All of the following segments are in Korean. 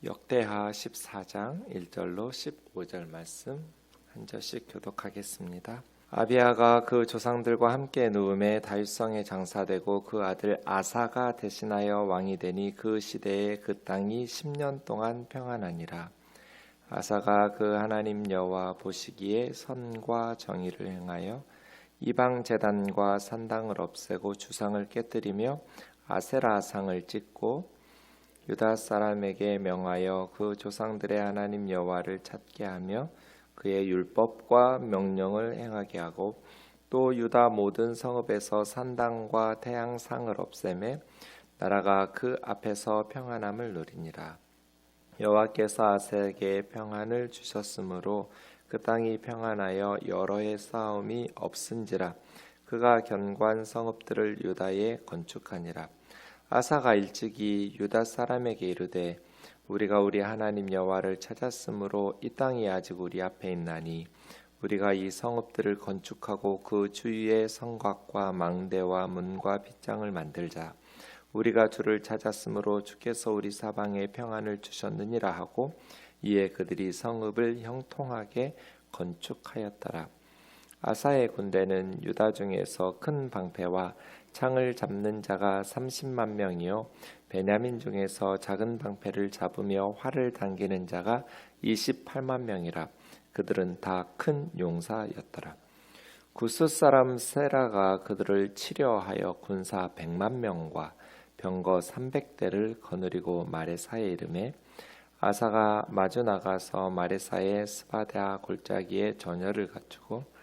역대하 14장 1절로 15절 말씀 한 절씩 교독하겠습니다. 아비야가 그 조상들과 함께 누움에 다윗성에 장사되고 그 아들 아사가 대신하여 왕이 되니 그 시대에 그 땅이 10년 동안 평안하니라. 아사가 그 하나님 여호와 보시기에 선과 정의를 행하여 이방 제단과 산당을 없애고 주상을 깨뜨리며 아세라상을 찢고 유다 사람에게 명하여 그 조상들의 하나님 여호와를 찾게 하며 그의 율법과 명령을 행하게 하고 또 유다 모든 성읍에서 산당과 태양상을 없애매 나라가 그 앞에서 평안함을 누리니라. 여호와께서 아사에게 평안을 주셨으므로 그 땅이 평안하여 여러 해 싸움이 없은지라. 그가 견고한 성읍들을 유다에 건축하니라. 아사가 일찍이 유다 사람에게 이르되 우리가 우리 하나님 여호와를 찾았으므로 이 땅이 아직 우리 앞에 있나니 우리가 이 성읍들을 건축하고 그 주위에 성곽과 망대와 문과 빗장을 만들자. 우리가 주를 찾았으므로 주께서 우리 사방에 평안을 주셨느니라 하고 이에 그들이 성읍을 형통하게 건축하였더라. 아사의 군대는 유다 중에서 큰 방패와 창을 잡는 자가 30만 명이요 베냐민 중에서 작은 방패를 잡으며 활을 당기는 자가 28만 명이라. 그들은 다 큰 용사였더라. 구스 사람 세라가 그들을 치려하여 군사 100만 명과 병거 300대를 거느리고 마레사에 이르매 아사가 마주 나가서 마레사의 스바다 골짜기에 전열을 갖추고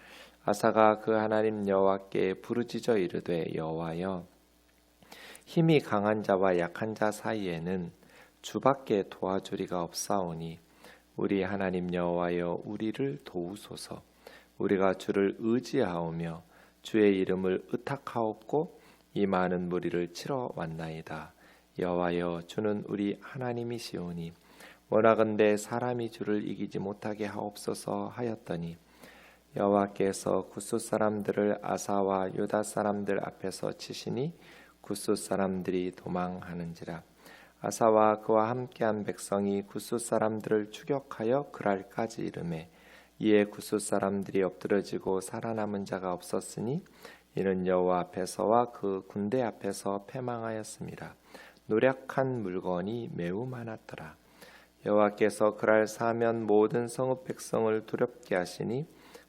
아사가 그 하나님 여호와께 부르짖어 이르되 여호와여 힘이 강한 자와 약한 자 사이에는 주밖에 도와주리가 없사오니 우리 하나님 여호와여 우리를 도우소서. 우리가 주를 의지하오며 주의 이름을 의탁하옵고 이 많은 무리를 치러 왔나이다. 여호와여 주는 우리 하나님이시오니 원하건대 사람이 주를 이기지 못하게 하옵소서 하였더니 여호와께서 구스 사람들을 아사와 유다 사람들 앞에서 치시니 구스 사람들이 도망하는지라. 아사와 그와 함께한 백성이 구스 사람들을 추격하여 그랄까지 이르매 이에 구스 사람들이 엎드러지고 살아남은 자가 없었으니 이는 여호와 앞에서와 그 군대 앞에서 패망하였습니다. 노력한 물건이 매우 많았더라. 여호와께서 그랄 사면 모든 성읍 백성을 두렵게 하시니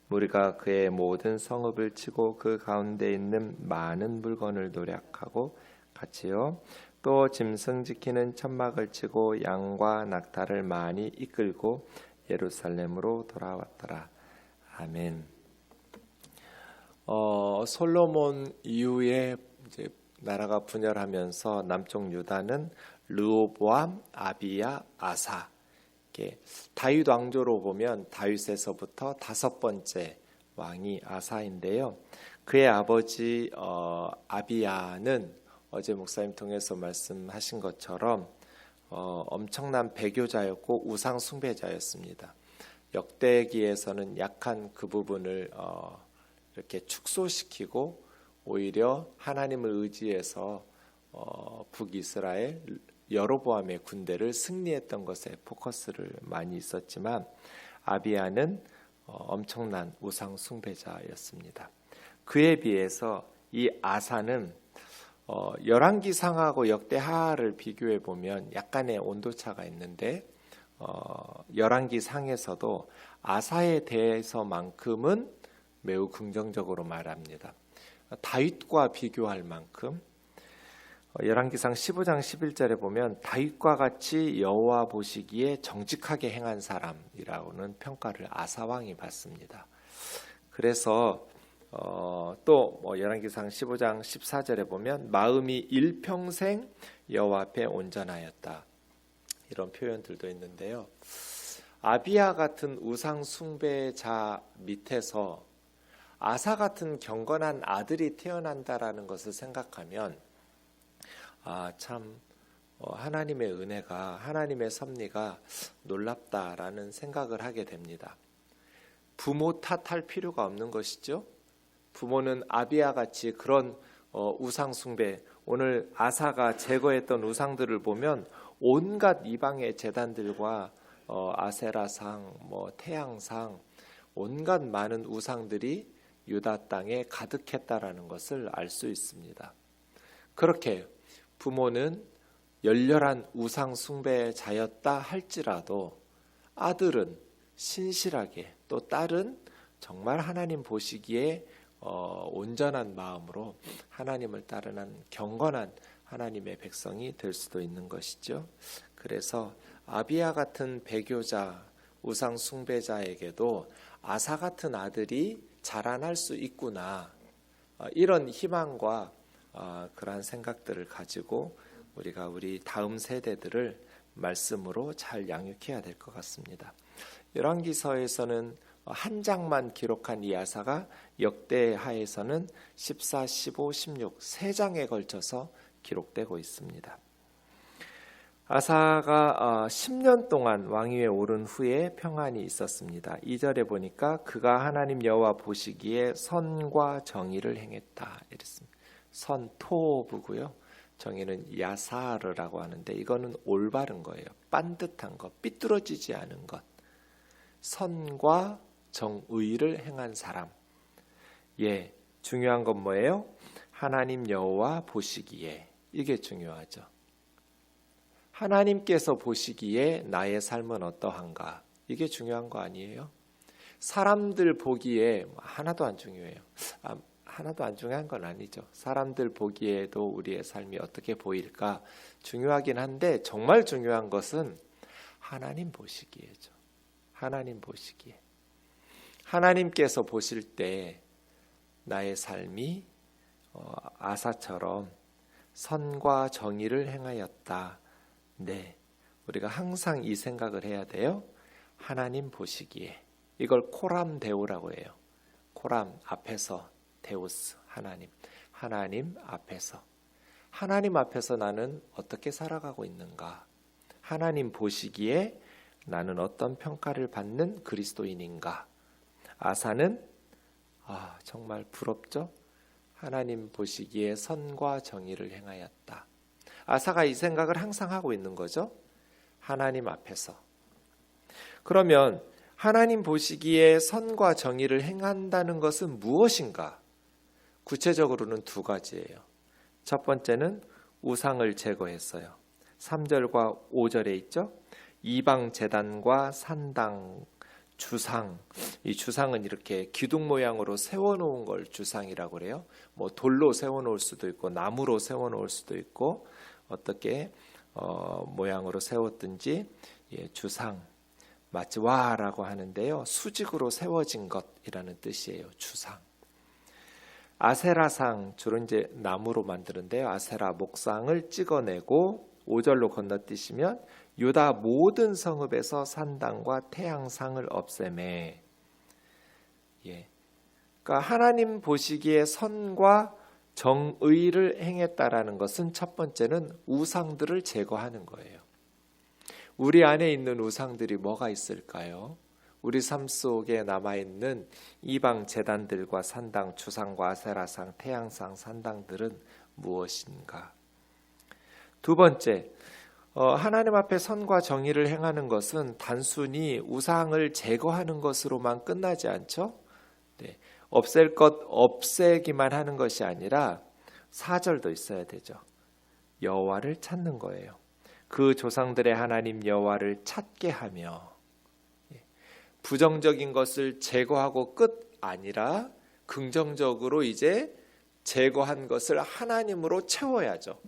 무리가 그의 모든 성읍을 치고 그 가운데 있는 많은 물건을 노략하고 같이요 또 짐승 지키는 천막을 치고 양과 낙타를 많이 이끌고 예루살렘으로 돌아왔더라. 아멘. 솔로몬 이후에 이제 나라가 분열하면서 남쪽 유다는 르호보암, 아비야, 아사. 다윗 왕조로 보면 다윗에서부터 5번째 왕이 아사인데요. 그의 아버지 아비야는 어제 목사님 통해서 말씀하신 것처럼 엄청난 배교자였고 우상 숭배자였습니다. 역대기에서는 약한 그 부분을 이렇게 축소시키고 오히려 하나님을 의지해서 북이스라엘 여로보암의 군대를 승리했던 것에 포커스를 많이 있었지만 아비야는 엄청난 우상 숭배자였습니다. 그에 비해서 이 아사는 열왕기상하고 역대하를 비교해 보면 약간의 온도차가 있는데 열왕기상에서도 아사에 대해서만큼은 매우 긍정적으로 말합니다. 다윗과 비교할 만큼 열왕기상 15장 11절에 보면 다윗과 같이 여호와 보시기에 정직하게 행한 사람이라고는 평가를 아사왕이 받습니다. 그래서 또 열왕기상 15장 14절에 보면 마음이 일평생 여호와 앞에 온전하였다. 이런 표현들도 있는데요. 아비야 같은 우상 숭배자 밑에서 아사 같은 경건한 아들이 태어난다라는 것을 생각하면 참 하나님의 은혜가 하나님의 섭리가 놀랍다라는 생각을 하게 됩니다. 부모 탓할 필요가 없는 것이죠. 부모는 아비야 같이 그런 우상 숭배, 오늘 아사가 제거했던 우상들을 보면 온갖 이방의 제단들과 아세라상, 태양상, 온갖 많은 우상들이 유다 땅에 가득했다라는 것을 알 수 있습니다. 그렇게 부모는 열렬한 우상 숭배자였다 할지라도 아들은 신실하게, 또 딸은 정말 하나님 보시기에 온전한 마음으로 하나님을 따르는 경건한 하나님의 백성이 될 수도 있는 것이죠. 그래서 아비야 같은 배교자, 우상 숭배자에게도 아사 같은 아들이 자라날 수 있구나, 이런 희망과 그러한 생각들을 가지고 우리가 우리 다음 세대들을 말씀으로 잘 양육해야 될 것 같습니다. 열왕기서에서는 한 장만 기록한 이 아사가 역대하에서는 14, 15, 16 세 장에 걸쳐서 기록되고 있습니다. 아사가 10년 동안 왕위에 오른 후에 평안이 있었습니다. 2절에 보니까 그가 하나님 여호와 보시기에 선과 정의를 행했다 이랬습니다. 선 토부고요. 정의는 야사르라고 하는데 이거는 올바른 거예요. 반듯한 것, 삐뚤어지지 않은 것. 선과 정의를 행한 사람. 예, 중요한 건 뭐예요? 하나님 여호와 보시기에. 이게 중요하죠. 하나님께서 보시기에 나의 삶은 어떠한가? 이게 중요한 거 아니에요? 사람들 보기에 하나도 안 중요해요. 하나도 안 중요한 건 아니죠. 사람들 보기에도 우리의 삶이 어떻게 보일까 중요하긴 한데 정말 중요한 것은 하나님 보시기에죠. 하나님 보시기에. 하나님께서 보실 때 나의 삶이 아사처럼 선과 정의를 행하였다. 네, 우리가 항상 이 생각을 해야 돼요. 하나님 보시기에. 이걸 코람 데오라고 해요. 코람 앞에서 데오스, 하나님 앞에서. 하나님 앞에서 나는 어떻게 살아가고 있는가? 하나님 보시기에 나는 어떤 평가를 받는 그리스도인인가? 아사는 정말 부럽죠? 하나님 보시기에 선과 정의를 행하였다. 아사가 이 생각을 항상 하고 있는 거죠. 하나님 앞에서. 그러면 하나님 보시기에 선과 정의를 행한다는 것은 무엇인가? 구체적으로는 두 가지예요. 첫 번째는 우상을 제거했어요. 3절과 5절에 있죠. 이방 제단과 산당, 주상. 이 주상은 이렇게 기둥 모양으로 세워놓은 걸 주상이라고 그래요. 돌로 세워놓을 수도 있고 나무로 세워놓을 수도 있고 어떻게 모양으로 세웠든지 주상. 마츠와라고 하는데요. 수직으로 세워진 것이라는 뜻이에요. 주상. 아세라상 주로 이제 나무로 만드는데요. 아세라 목상을 찍어내고 5절로 건너뛰시면 유다 모든 성읍에서 산당과 태양상을 없애매. 그러니까 하나님 보시기에 선과 정의를 행했다라는 것은 첫 번째는 우상들을 제거하는 거예요. 우리 안에 있는 우상들이 뭐가 있을까요? 우리 삶 속에 남아있는 이방 제단들과 산당, 주상과 아세라상, 태양상, 산당들은 무엇인가? 두 번째, 하나님 앞에 선과 정의를 행하는 것은 단순히 우상을 제거하는 것으로만 끝나지 않죠? 네, 없앨 것 없애기만 하는 것이 아니라 4절도 있어야 되죠. 여호와를 찾는 거예요. 그 조상들의 하나님 여호와를 찾게 하며. 부정적인 것을 제거하고 끝 아니라 긍정적으로 이제 제거한 것을 하나님으로 채워야죠.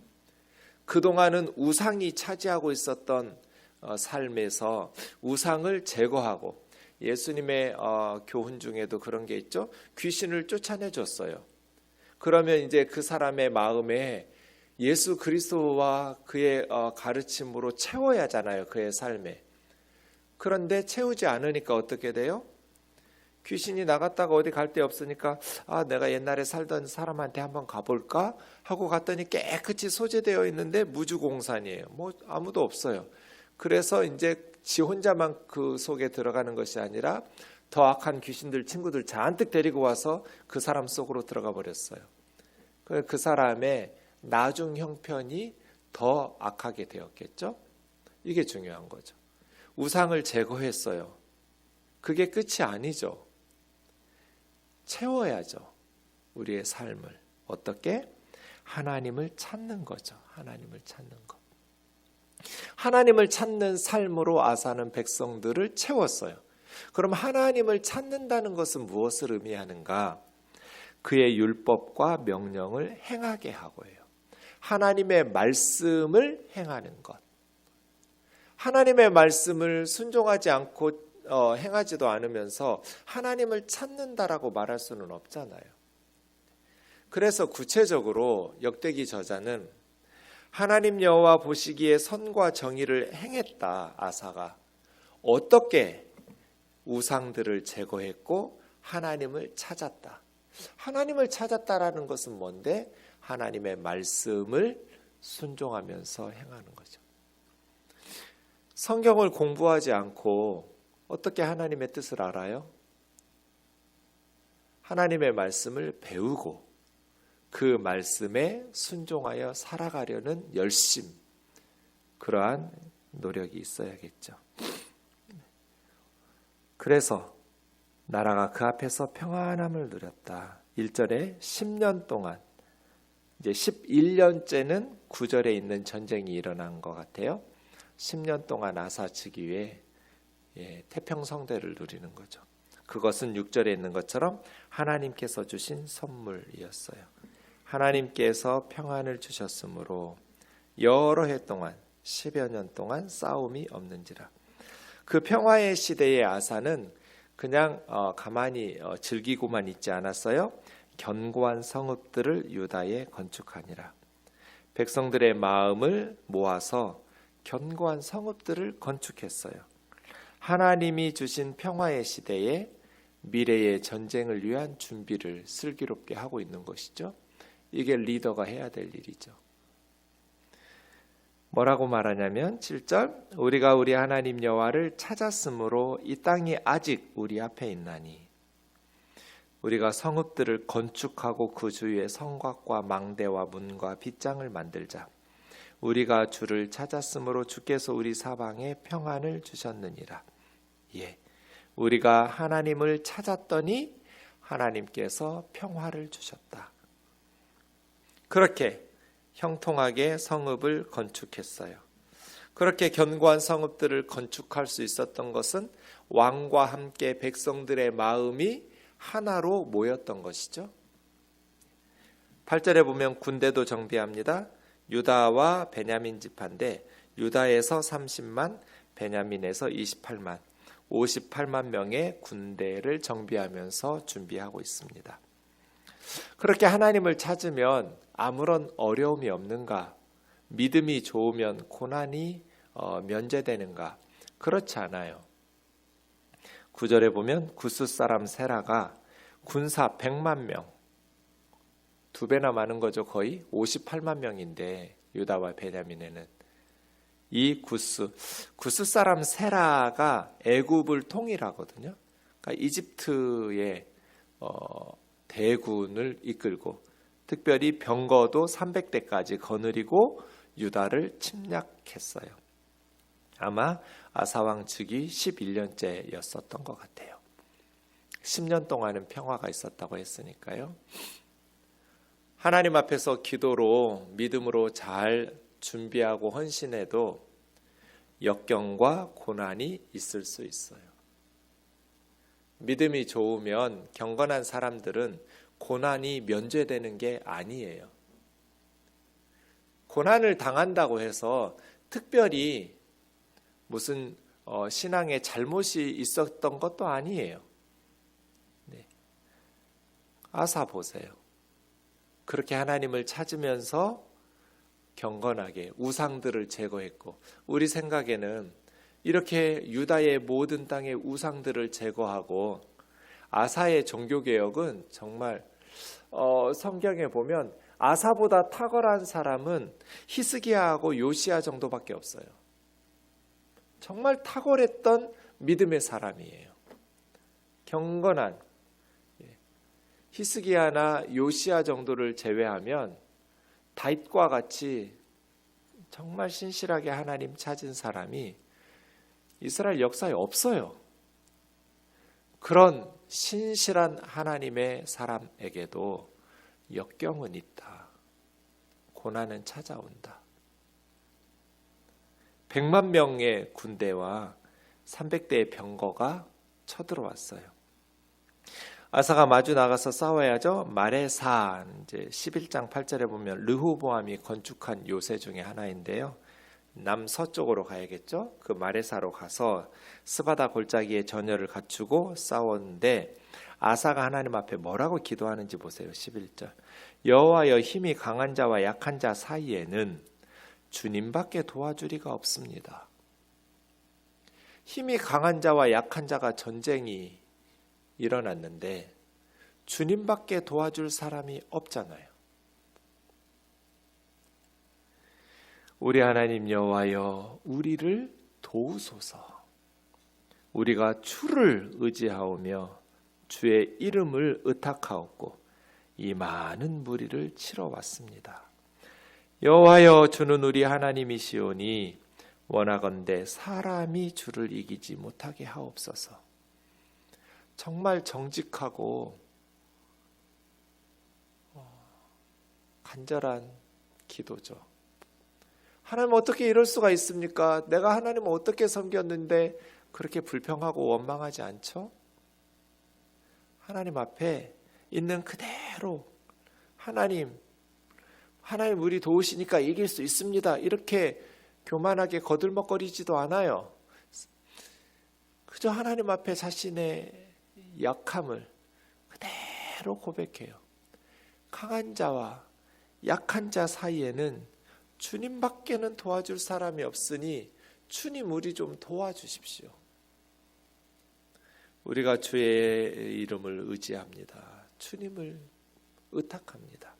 그동안은 우상이 차지하고 있었던 삶에서 우상을 제거하고, 예수님의 교훈 중에도 그런 게 있죠. 귀신을 쫓아내줬어요. 그러면 이제 그 사람의 마음에 예수 그리스도와 그의 가르침으로 채워야 하잖아요. 그의 삶에. 그런데 채우지 않으니까 어떻게 돼요? 귀신이 나갔다가 어디 갈 데 없으니까 내가 옛날에 살던 사람한테 한번 가볼까 하고 갔더니 깨끗이 소재되어 있는데 무주공산이에요. 아무도 없어요. 그래서 이제 지 혼자만 그 속에 들어가는 것이 아니라 더 악한 귀신들 친구들 잔뜩 데리고 와서 그 사람 속으로 들어가 버렸어요. 그 사람의 나중 형편이 더 악하게 되었겠죠. 이게 중요한 거죠. 우상을 제거했어요. 그게 끝이 아니죠. 채워야죠. 우리의 삶을. 어떻게? 하나님을 찾는 거죠. 하나님을 찾는 것. 하나님을 찾는 삶으로 아사는 백성들을 채웠어요. 그럼 하나님을 찾는다는 것은 무엇을 의미하는가? 그의 율법과 명령을 행하게 하고요. 하나님의 말씀을 행하는 것. 하나님의 말씀을 순종하지 않고 행하지도 않으면서 하나님을 찾는다라고 말할 수는 없잖아요. 그래서 구체적으로 역대기 저자는 하나님 여호와 보시기에 선과 정의를 행했다. 아사가 어떻게 우상들을 제거했고 하나님을 찾았다. 하나님을 찾았다라는 것은 뭔데? 하나님의 말씀을 순종하면서 행하는 거죠. 성경을 공부하지 않고 어떻게 하나님의 뜻을 알아요? 하나님의 말씀을 배우고 그 말씀에 순종하여 살아가려는 열심, 그러한 노력이 있어야겠죠. 그래서 나라가 그 앞에서 평안함을 누렸다. 1절에 10년 동안, 이제 11년째는 9절에 있는 전쟁이 일어난 것 같아요. 10년 동안 아사 즉위에 태평성대를 누리는 거죠. 그것은 6절에 있는 것처럼 하나님께서 주신 선물이었어요. 하나님께서 평안을 주셨으므로 여러 해 동안 10여 년 동안 싸움이 없는지라. 그 평화의 시대의 아사는 그냥 가만히 즐기고만 있지 않았어요. 견고한 성읍들을 유다에 건축하니라. 백성들의 마음을 모아서 견고한 성읍들을 건축했어요. 하나님이 주신 평화의 시대에 미래의 전쟁을 위한 준비를 슬기롭게 하고 있는 것이죠. 이게 리더가 해야 될 일이죠. 뭐라고 말하냐면 7절 우리가 우리 하나님 여호와를 찾았으므로 이 땅이 아직 우리 앞에 있나니 우리가 성읍들을 건축하고 그 주위에 성곽과 망대와 문과 빗장을 만들자. 우리가 주를 찾았으므로 주께서 우리 사방에 평안을 주셨느니라. 예, 우리가 하나님을 찾았더니 하나님께서 평화를 주셨다. 그렇게 형통하게 성읍을 건축했어요. 그렇게 견고한 성읍들을 건축할 수 있었던 것은 왕과 함께 백성들의 마음이 하나로 모였던 것이죠. 8절에 보면 군대도 정비합니다. 유다와 베냐민 지파인데 유다에서 30만, 베냐민에서 28만, 58만 명의 군대를 정비하면서 준비하고 있습니다. 그렇게 하나님을 찾으면 아무런 어려움이 없는가? 믿음이 좋으면 고난이 면제되는가? 그렇지 않아요. 9절에 보면 구스 사람 세라가 군사 100만 명, 2배나 많은 거죠. 거의 58만 명인데 유다와 베냐민에는 이 구스 사람 세라가 애굽을 통일하거든요. 그러니까 이집트의 대군을 이끌고 특별히 병거도 300대까지 거느리고 유다를 침략했어요. 아마 아사왕 즉위 11년째였었던 것 같아요. 10년 동안은 평화가 있었다고 했으니까요. 하나님 앞에서 기도로 믿음으로 잘 준비하고 헌신해도 역경과 고난이 있을 수 있어요. 믿음이 좋으면 경건한 사람들은 고난이 면제되는 게 아니에요. 고난을 당한다고 해서 특별히 무슨 신앙에 잘못이 있었던 것도 아니에요. 네. 아사 보세요. 그렇게 하나님을 찾으면서 경건하게 우상들을 제거했고, 우리 생각에는 이렇게 유다의 모든 땅의 우상들을 제거하고 아사의 종교개혁은 정말 성경에 보면 아사보다 탁월한 사람은 히스기야하고 요시야 정도밖에 없어요. 정말 탁월했던 믿음의 사람이에요. 경건한 히스기야나 요시야 정도를 제외하면 다윗과 같이 정말 신실하게 하나님 찾은 사람이 이스라엘 역사에 없어요. 그런 신실한 하나님의 사람에게도 역경은 있다. 고난은 찾아온다. 100만 명의 군대와 300대의 병거가 쳐들어왔어요. 아사가 마주 나가서 싸워야죠. 마레사, 이제 11장 8절에 보면 르호보암이 건축한 요새 중에 하나인데요. 남서쪽으로 가야겠죠. 그 마레사로 가서 스바다 골짜기에 전열을 갖추고 싸웠는데 아사가 하나님 앞에 뭐라고 기도하는지 보세요. 11절. 여호와여, 힘이 강한 자와 약한 자 사이에는 주님밖에 도와주리가 없습니다. 힘이 강한 자와 약한 자가 전쟁이 일어났는데 주님밖에 도와줄 사람이 없잖아요. 우리 하나님 여호와여, 우리를 도우소서. 우리가 주를 의지하오며 주의 이름을 의탁하옵고 이 많은 무리를 치러 왔습니다. 여호와여, 주는 우리 하나님이시오니 원하건대 사람이 주를 이기지 못하게 하옵소서. 정말 정직하고 간절한 기도죠. 하나님 어떻게 이럴 수가 있습니까? 내가 하나님을 어떻게 섬겼는데 그렇게 불평하고 원망하지 않죠? 하나님 앞에 있는 그대로 하나님 우리 도우시니까 이길 수 있습니다. 이렇게 교만하게 거들먹거리지도 않아요. 그저 하나님 앞에 자신의 약함을 그대로 고백해요. 강한 자와 약한 자 사이에는 주님밖에는 도와줄 사람이 없으니 주님 우리 좀 도와주십시오. 우리가 주의 이름을 의지합니다. 주님을 의탁합니다.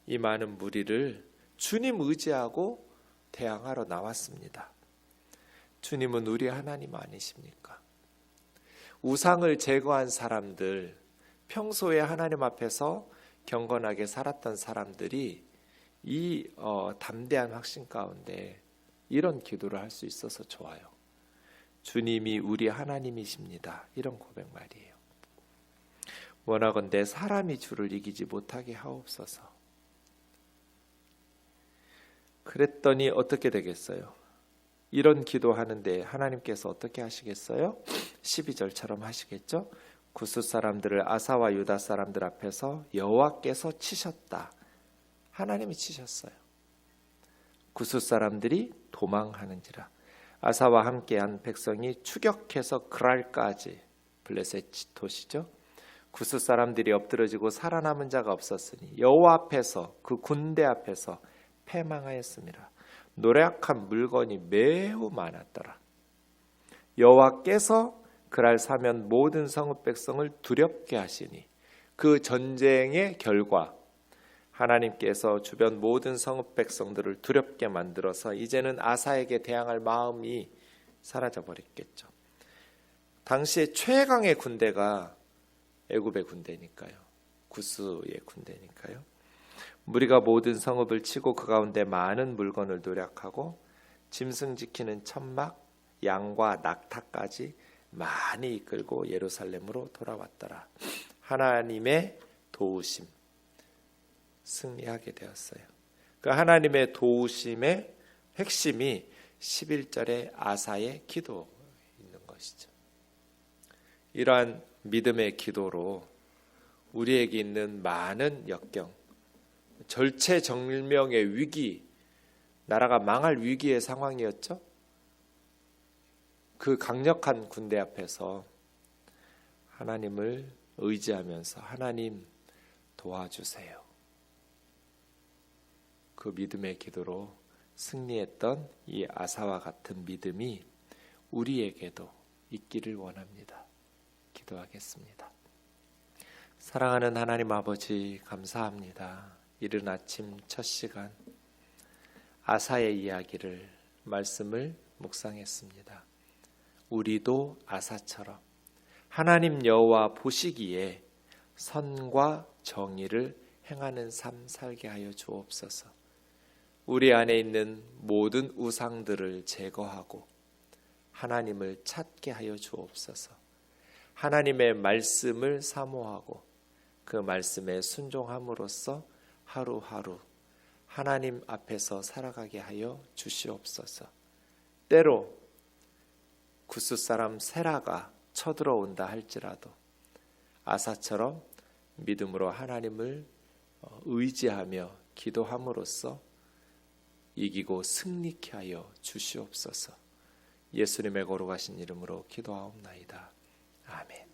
이 많은 무리를 주님 의지하고 대항하러 나왔습니다. 주님은 우리 하나님 아니십니까? 우상을 제거한 사람들, 평소에 하나님 앞에서 경건하게 살았던 사람들이 이 담대한 확신 가운데 이런 기도를 할 수 있어서 좋아요. 주님이 우리 하나님이십니다. 이런 고백 말이에요. 원하건대 사람이 주를 이기지 못하게 하옵소서. 그랬더니 어떻게 되겠어요? 이런 기도하는데 하나님께서 어떻게 하시겠어요? 12절처럼 하시겠죠? 구스 사람들을 아사와 유다 사람들 앞에서 여호와께서 치셨다. 하나님이 치셨어요. 구스 사람들이 도망하는지라. 아사와 함께한 백성이 추격해서 그랄까지, 블레셋 도시죠. 구스 사람들이 엎드러지고 살아남은 자가 없었으니 여호와 앞에서, 그 군대 앞에서 패망하였습니다. 노력한 물건이 매우 많았더라. 여호와께서 그랄 사면 모든 성읍 백성을 두렵게 하시니, 그 전쟁의 결과 하나님께서 주변 모든 성읍 백성들을 두렵게 만들어서 이제는 아사에게 대항할 마음이 사라져 버렸겠죠. 당시에 최강의 군대가 애굽의 군대니까요. 구스의 군대니까요. 무리가 모든 성읍을 치고 그 가운데 많은 물건을 노력하고 짐승 지키는 천막, 양과 낙타까지 많이 이끌고 예루살렘으로 돌아왔더라. 하나님의 도우심, 승리하게 되었어요. 그 하나님의 도우심의 핵심이 11절의 아사의 기도 있는 것이죠. 이러한 믿음의 기도로 우리에게 있는 많은 역경, 절체절명의 위기, 나라가 망할 위기의 상황이었죠. 그 강력한 군대 앞에서 하나님을 의지하면서 하나님 도와주세요. 그 믿음의 기도로 승리했던 이 아사와 같은 믿음이 우리에게도 있기를 원합니다. 기도하겠습니다. 사랑하는 하나님 아버지, 감사합니다. 이른 아침 첫 시간 아사의 이야기를, 말씀을 묵상했습니다. 우리도 아사처럼 하나님 여호와 보시기에 선과 정의를 행하는 삶 살게 하여 주옵소서. 우리 안에 있는 모든 우상들을 제거하고 하나님을 찾게 하여 주옵소서. 하나님의 말씀을 사모하고 그 말씀에 순종함으로써 하루하루 하나님 앞에서 살아가게 하여 주시옵소서. 때로 구스 사람 세라가 쳐들어온다 할지라도 아사처럼 믿음으로 하나님을 의지하며 기도함으로써 이기고 승리케 하여 주시옵소서. 예수님의 거룩하신 이름으로 기도하옵나이다. 아멘.